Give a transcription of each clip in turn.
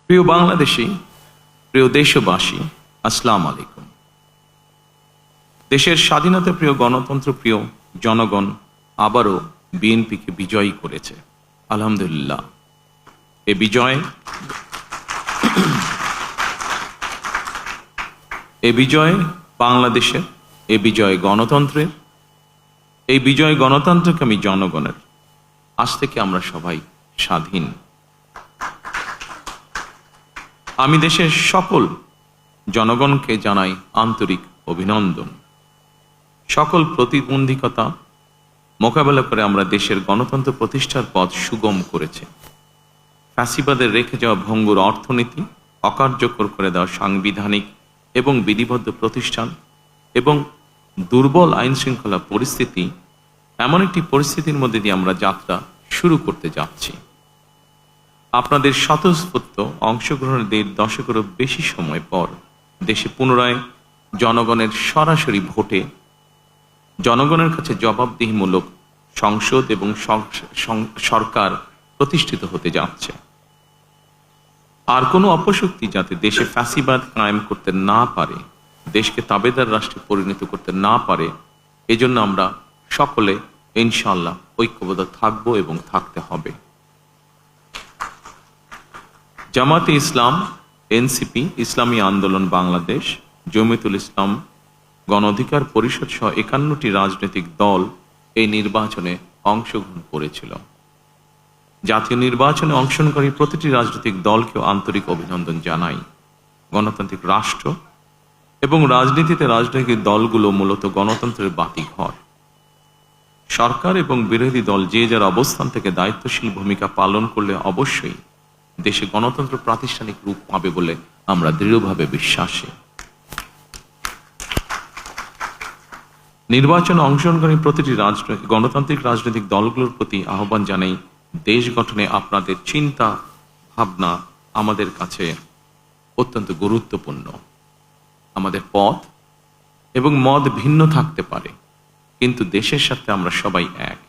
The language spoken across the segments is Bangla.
প্রিয় বাংলাদেশী, প্রিয় দেশবাসী, আসসালামু আলাইকুম। দেশের স্বাধীনতা প্রিয়, গণতন্ত্র প্রিয় জনগণ আবারও বিএনপিকে বিজয়ী করেছে, আলহামদুলিল্লাহ। এ বিজয় বাংলাদেশের, এ বিজয় গণতন্ত্রের, এই বিজয় গণতন্ত্রকামী জনগণের। আজ থেকে আমরা সবাই স্বাধীন। আমি দেশের সকল জনগণকে জানাই আন্তরিক অভিনন্দন। সকল প্রতিবন্ধকতা মোকাবেলা করে আমরা দেশের গণতন্ত্র প্রতিষ্ঠার পথ সুগম করেছি। ফ্যাসিবাদের রেখে যাওয়া ভঙ্গুর অর্থনীতি, অকার্যকর করে দেওয়া সাংবিধানিক এবং বিধিবদ্ধ প্রতিষ্ঠান এবং দুর্বল আইন শৃঙ্খলা পরিস্থিতি, এমন একটি পরিস্থিতির মধ্যে দিয়ে আমরা যাত্রা শুরু করতে যাচ্ছি। আপনাদের স্বতঃস্ফূর্ত অংশগ্রহণের 1.5 দশকেরও বেশি সময় পর দেশে পুনরায় জনগণের সরাসরি ভোটে জনগণের কাছে জবাবদিহিমূলক সংসদ এবং সরকার প্রতিষ্ঠিত হতে যাচ্ছে। আর কোনো অপশক্তি যাতে দেশে ফ্যাসিবাদ কায়েম করতে না পারে, দেশকে তাবেদার রাষ্ট্রে পরিণত করতে না পারে, এজন্য আমরা সকলে ইনশাআল্লাহ ঐক্যবদ্ধ থাকব এবং থাকতে হবে। জামাতে ইসলাম, এনসিপি, ইসলামী আন্দোলন বাংলাদেশ, জমিয়তুল ইসলাম, গণ অধিকার পরিষদ সহ 51টি রাজনৈতিক দল এই নির্বাচনে অংশগ্রহণ করেছিল। জাতীয় নির্বাচনে অংশগ্রহণকারী প্রতিটি রাজনৈতিক দলকেও আন্তরিক অভিনন্দন জানাই। গণতান্ত্রিক রাষ্ট্র এবং রাজনীতিতে রাজনৈতিক দলগুলো মূলত গণতন্ত্রের বাতিঘর। সরকার এবং বিরোধী দল যে যার অবস্থান থেকে দায়িত্বশীল ভূমিকা পালন করলে অবশ্যই দেশে গণতন্ত্র প্রাতিষ্ঠানিক রূপ পাবে বলে আমরা দৃঢ়ভাবে বিশ্বাসী। নির্বাচনে অংশগ্রহণকারী প্রতিটি গণতান্ত্রিক রাজনৈতিক দলগুলোর প্রতি আহ্বান জানাই, দেশ গঠনে আপনাদের চিন্তা ভাবনা আমাদের কাছে অত্যন্ত গুরুত্বপূর্ণ। আমাদের পথ এবং মত ভিন্ন থাকতে পারে, কিন্তু দেশের সাথে আমরা সবাই এক।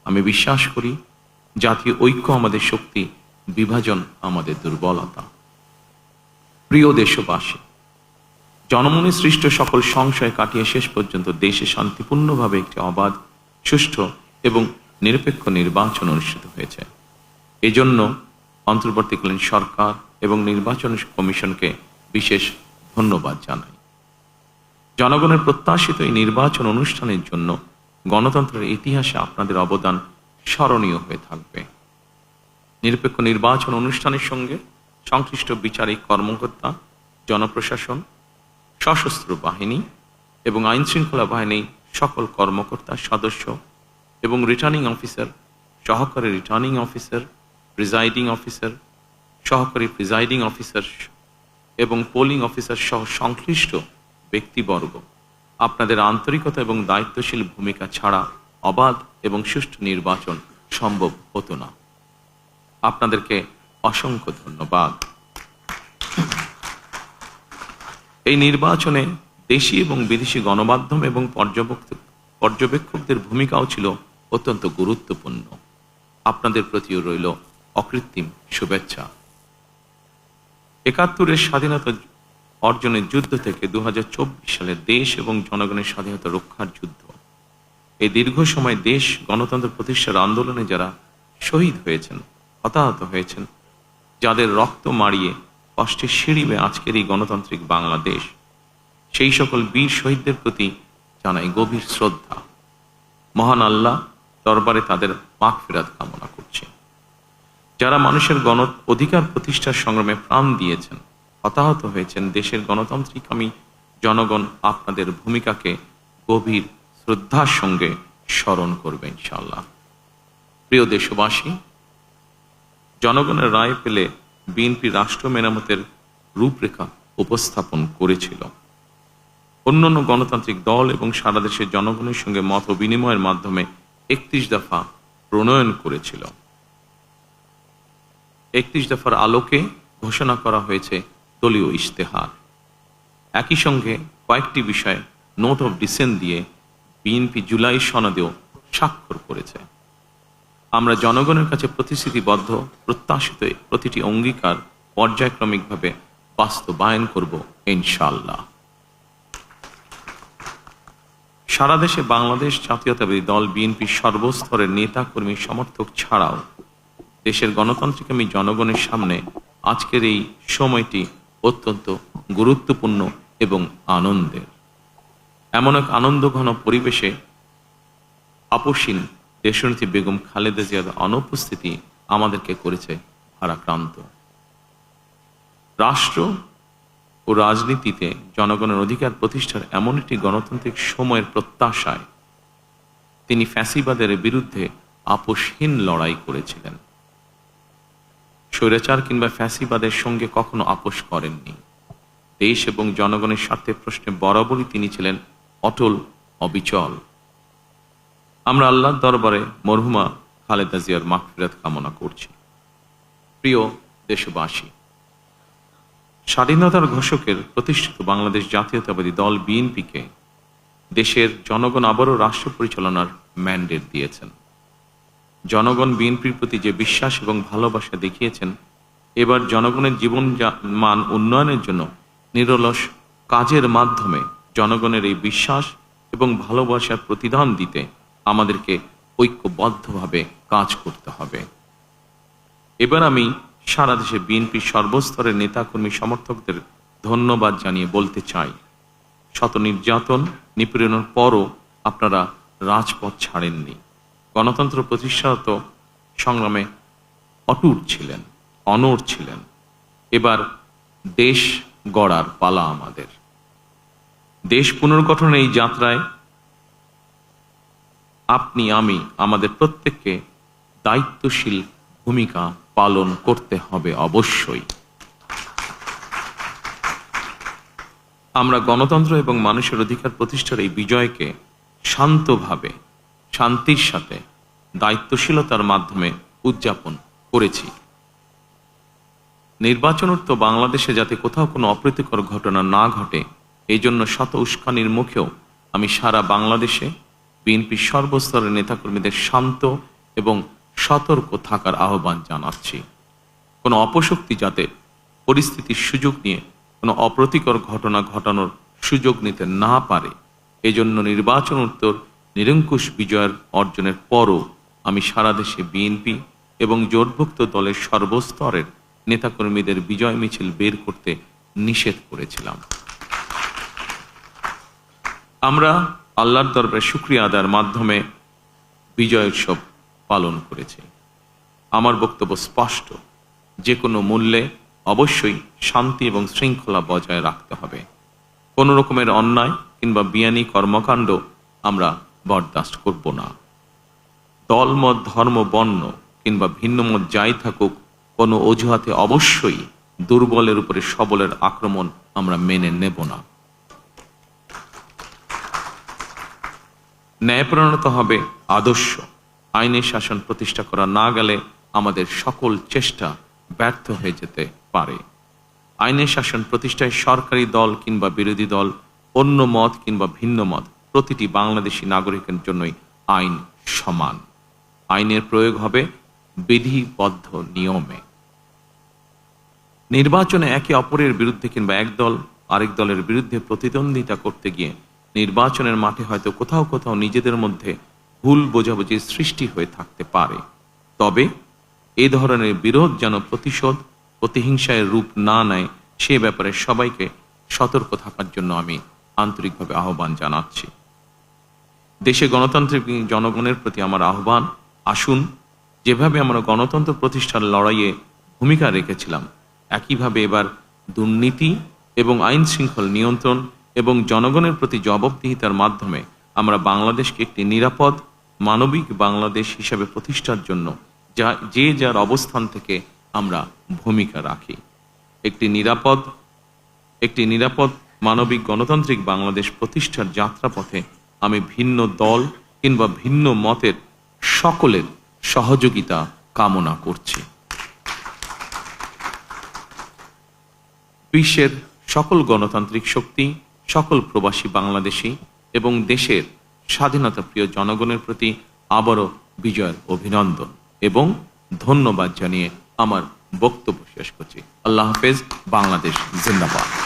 আমি বিশ্বাস করি জাতীয় ঐক্য আমাদের শক্তি, বিভাজন আমাদের দুর্বলতা। প্রিয় দেশবাসী, জনমনে সৃষ্ট সকল সংশয় কাটিয়ে শেষ পর্যন্ত দেশে শান্তিপূর্ণভাবে একটি অবাধ, সুষ্ঠু এবং নিরপেক্ষ নির্বাচন অনুষ্ঠিত হয়েছে। এজন্য অন্তর্বর্তীকালীন সরকার এবং নির্বাচন কমিশনকে বিশেষ ধন্যবাদ জানাই। জনগণের প্রত্যাশিত এই নির্বাচন অনুষ্ঠানের জন্য গণতন্ত্রের ইতিহাসে আপনাদের অবদান স্মরণীয় হয়ে থাকবে। নিরপেক্ষ নির্বাচন অনুষ্ঠানের সঙ্গে সংশ্লিষ্ট বিচারিক কর্মকর্তা, জনপ্রশাসন, সশস্ত্র বাহিনী এবং আইন শৃঙ্খলা বাহিনী সকল কর্মকর্তা, সদস্য এবং রিটার্নিং অফিসার, সহকারী রিটার্নিং অফিসার, প্রিজাইডিং অফিসার, সহকারী প্রিজাইডিং অফিসার এবং পোলিং অফিসার সহ সংশ্লিষ্ট ব্যক্তিবর্গ, আপনাদের আন্তরিকতা এবং দায়িত্বশীল ভূমিকা ছাড়া অবাধ এবং সুষ্ঠু নির্বাচন সম্ভব হতো না। আপনাদেরকে অসংখ্য ধন্যবাদ। এই নির্বাচনে দেশি এবং বিদেশি গণমাধ্যম এবং পর্যবেক্ষকদের ভূমিকাও ছিল অত্যন্ত গুরুত্বপূর্ণ। আপনাদের প্রতিও রইল অকৃত্রিম শুভেচ্ছা। 71-এর স্বাধীনতা অর্জনের যুদ্ধ থেকে 2024 সালের দেশ এবং জনগণের স্বাধীনতা রক্ষার যুদ্ধ, এই দীর্ঘ সময় দেশ গণতন্ত্র প্রতিষ্ঠার আন্দোলনে যারা শহীদ হয়েছেন, হতাহত হয়েছেন, যাদের রক্ত মাড়িয়ে কষ্টে সিঁড়িবে আজকের এই গণতান্ত্রিক বাংলাদেশ, সেই সকল বীর শহীদদের প্রতি জানাই গভীর শ্রদ্ধা। মহান আল্লাহ দরবারে তাদের মাগফিরাত কামনা করছি। যারা মানুষের গণ অধিকার প্রতিষ্ঠার সংগ্রামে প্রাণ দিয়েছেন, হতাহত হয়েছেন, দেশের গণতান্ত্রিকামী জনগণ আপনাদের ভূমিকাকে গভীর শ্রদ্ধার সঙ্গে স্মরণ করবে ইনশাআল্লাহ। প্রিয় দেশবাসী, জনগণের রায় পেলে বিএনপি রাষ্ট্র মেরামতের রূপরেখা উপস্থাপন করেছিল। অন্যান্য গণতান্ত্রিক দল এবং সারা দেশের জনগণের সঙ্গে মত বিনিময়ের মাধ্যমে 31 দফা প্রণয়ন করেছিল। 31 দফার আলোকে ঘোষণা করা হয়েছে দলীয় ইশতেহার। একই সঙ্গে কয়েকটি বিষয়ে নোট অফ ডিসেন্ট দিয়ে বিএনপি জুলাই সনদেও স্বাক্ষর করেছে। আমরা জনগণের কাছে প্রতিশ্রুতিবদ্ধ, প্রত্যাশিত প্রতিটি অঙ্গীকার পর্যায়ক্রমিকভাবে বাস্তবায়ন করব ইনশাআল্লাহ। সারা দেশে বাংলাদেশ জাতীয়তাবাদী দল বিএনপির সর্বস্তরের নেতা কর্মী সমর্থক ছাড়াও দেশের গণতান্ত্রিকামী জনগণের সামনে আজকের এই সময়টি অত্যন্ত গুরুত্বপূর্ণ এবং আনন্দের। এমন এক আনন্দঘন পরিবেশে আপসীন দেশনেত্রী বেগম খালেদা জিয়ার অনুপস্থিতি আমাদেরকে করেছে ভারাক্রান্ত। রাষ্ট্র ও রাজনীতিতে জনগণের অধিকার প্রতিষ্ঠার এমন একটি গণতান্ত্রিক সময়ের প্রত্যাশায় তিনি ফ্যাসিবাদের বিরুদ্ধে আপোষহীন লড়াই করেছিলেন। স্বৈরাচার কিংবা ফ্যাসিবাদের সঙ্গে কখনো আপোষ করেননি। দেশ এবং জনগণের স্বার্থের প্রশ্নে বরাবরই তিনি ছিলেন অটল, অবিচল। আমরা আল্লাহর দরবারে মরহুমা খালেদা জিয়ার মাগফিরাত কামনা করছি। প্রিয় দেশবাসী, স্বাধীনতার ঘোষকের প্রতিষ্ঠিত বাংলাদেশ জাতীয়তাবাদী দল বিএনপিকে দেশের জনগণ আবারও রাষ্ট্র পরিচালনার ম্যান্ডেট দিয়েছেন। জনগণ বিএনপির প্রতি যে বিশ্বাস এবং ভালোবাসা দেখিয়েছেন, এবার জনগণের জীবন মান উন্নয়নের জন্য নিরলস কাজের মাধ্যমে জনগণের এই বিশ্বাস এবং ভালোবাসার প্রতিদান দিতে আমাদেরকে ঐক্যবদ্ধভাবে কাজ করতে হবে। এবার আমি সারা দেশে বিএনপির সর্বস্তরের নেতাকর্মী সমর্থকদের ধন্যবাদ জানিয়ে বলতে চাই, শত নির্যাতন নিপীড়নের পরও আপনারা রাজপথ ছাড়েননি। গণতন্ত্র প্রতিষ্ঠাত সংগ্রামে অটুট ছিলেন, অনড় ছিলেন। এবার দেশ গড়ার পালা আমাদের। দেশ পুনর্গঠনের এই যাত্রায় আপনি, আমি, আমাদের প্রত্যেককে দায়িত্বশীল ভূমিকা পালন করতে হবে অবশ্যই। আমরা গণতন্ত্র এবং মানুষের অধিকার প্রতিষ্ঠার এই বিজয়কে শান্তভাবে, শান্তির সাথে, দায়িত্বশীলতার মাধ্যমে উদযাপন করেছি। নির্বাচনোত্তর বাংলাদেশে যাতে কোথাও কোনো অপ্রীতিকর ঘটনা না ঘটে, এই জন্য শত উস্কানির মুখেও আমি সারা বাংলাদেশে বিএনপির সর্বস্তরের নেতাকর্মীদের শান্ত এবং সতর্ক থাকার আহ্বান জানাচ্ছি। কোনো অপশক্তি যাতে পরিস্থিতির সুযোগ নিয়ে কোনো অপ্রীতিকর ঘটনা ঘটানোর সুযোগ নিতে না পারে, এজন্য নির্বাচনোত্তর নিরঙ্কুশ বিজয়ের অর্জনের পরও আমি সারা দেশে বিএনপি এবং জোটভুক্ত দলের সর্বস্তরের নেতাকর্মীদের বিজয় মিছিল বের করতে নিষেধ করেছিলাম। আমরা আল্লাহর দরবারে শুকরিয়া আদায়ের মাধ্যমে বিজয় উৎসব পালন করেছি। আমার বক্তব্য স্পষ্ট, যে কোনো মূল্যে অবশ্যই শান্তি এবং শৃঙ্খলা বজায় রাখতে হবে। কোনো রকমের অন্যায় কিংবা বিয়ানি কর্মকাণ্ড আমরা বরদাস্ত করব না। দলমত, ধর্ম, বর্ণ কিংবা ভিন্নমত যাই থাকুক, কোনো অজুহাতে অবশ্যই দুর্বলের উপরে সবলের আক্রমণ আমরা মেনে নেব না। ন্যায়পরায়ণতা হবে আদর্শ। আইনের শাসন প্রতিষ্ঠা করা না গেলে আমাদের সকল চেষ্টা ব্যর্থ হয়ে যেতে পারে। আইনের শাসন প্রতিষ্ঠায় সরকারি দল কিংবা বিরোধী দল, অন্য মত কিংবা ভিন্ন মত, প্রতিটি বাংলাদেশী নাগরিকের জন্যই আইন সমান। আইনের প্রয়োগ হবে বিধিবদ্ধ নিয়মে। নির্বাচনে একে অপরের বিরুদ্ধে কিংবা এক দল আরেক দলের বিরুদ্ধে প্রতিদ্বন্দ্বিতা করতে গিয়ে নির্বাচনের মাঠে হয়তো কোথাও কোথাও নিজেদের মধ্যে ভুল বোঝাবুঝির সৃষ্টি হয়ে থাকতে পারে। তবে এই ধরনের বিরোধ যেন প্রতিশোধ, প্রতিহিংসায় রূপ না নেয়, সে ব্যাপারে সবাইকে সতর্ক থাকার জন্য আমি আন্তরিকভাবে আহ্বান জানাচ্ছি। দেশে গণতান্ত্রিক জনগণের প্রতি আমার আহ্বান, আসুন যেভাবে আমরা গণতন্ত্র প্রতিষ্ঠার লড়াইয়ে ভূমিকা রেখেছিলাম, একইভাবে এবার দুর্নীতি এবং আইন শৃঙ্খলা নিয়ন্ত্রণ এবং জনগণের প্রতি জবাবদিহিতার মাধ্যমে আমরা বাংলাদেশকে একটি নিরাপদ, মানবিক বাংলাদেশ হিসাবে প্রতিষ্ঠার জন্য যে যার অবস্থান থেকে আমরা ভূমিকা রাখি। একটি নিরাপদ মানবিক গণতান্ত্রিক বাংলাদেশ প্রতিষ্ঠার যাত্রাপথে আমি ভিন্ন দল কিংবা ভিন্ন মতের সকলের সহযোগিতা কামনা করছি। বিশ্বের সকল গণতান্ত্রিক শক্তি, সকল প্রবাসী বাংলাদেশী এবং দেশের স্বাধীনতা প্রিয় জনগণের প্রতি আবারও বিজয়ের অভিনন্দন এবং ধন্যবাদ জানিয়ে আমার বক্তব্য শেষ করছি। আল্লাহ হাফেজ। বাংলাদেশ জিন্দাবাদ।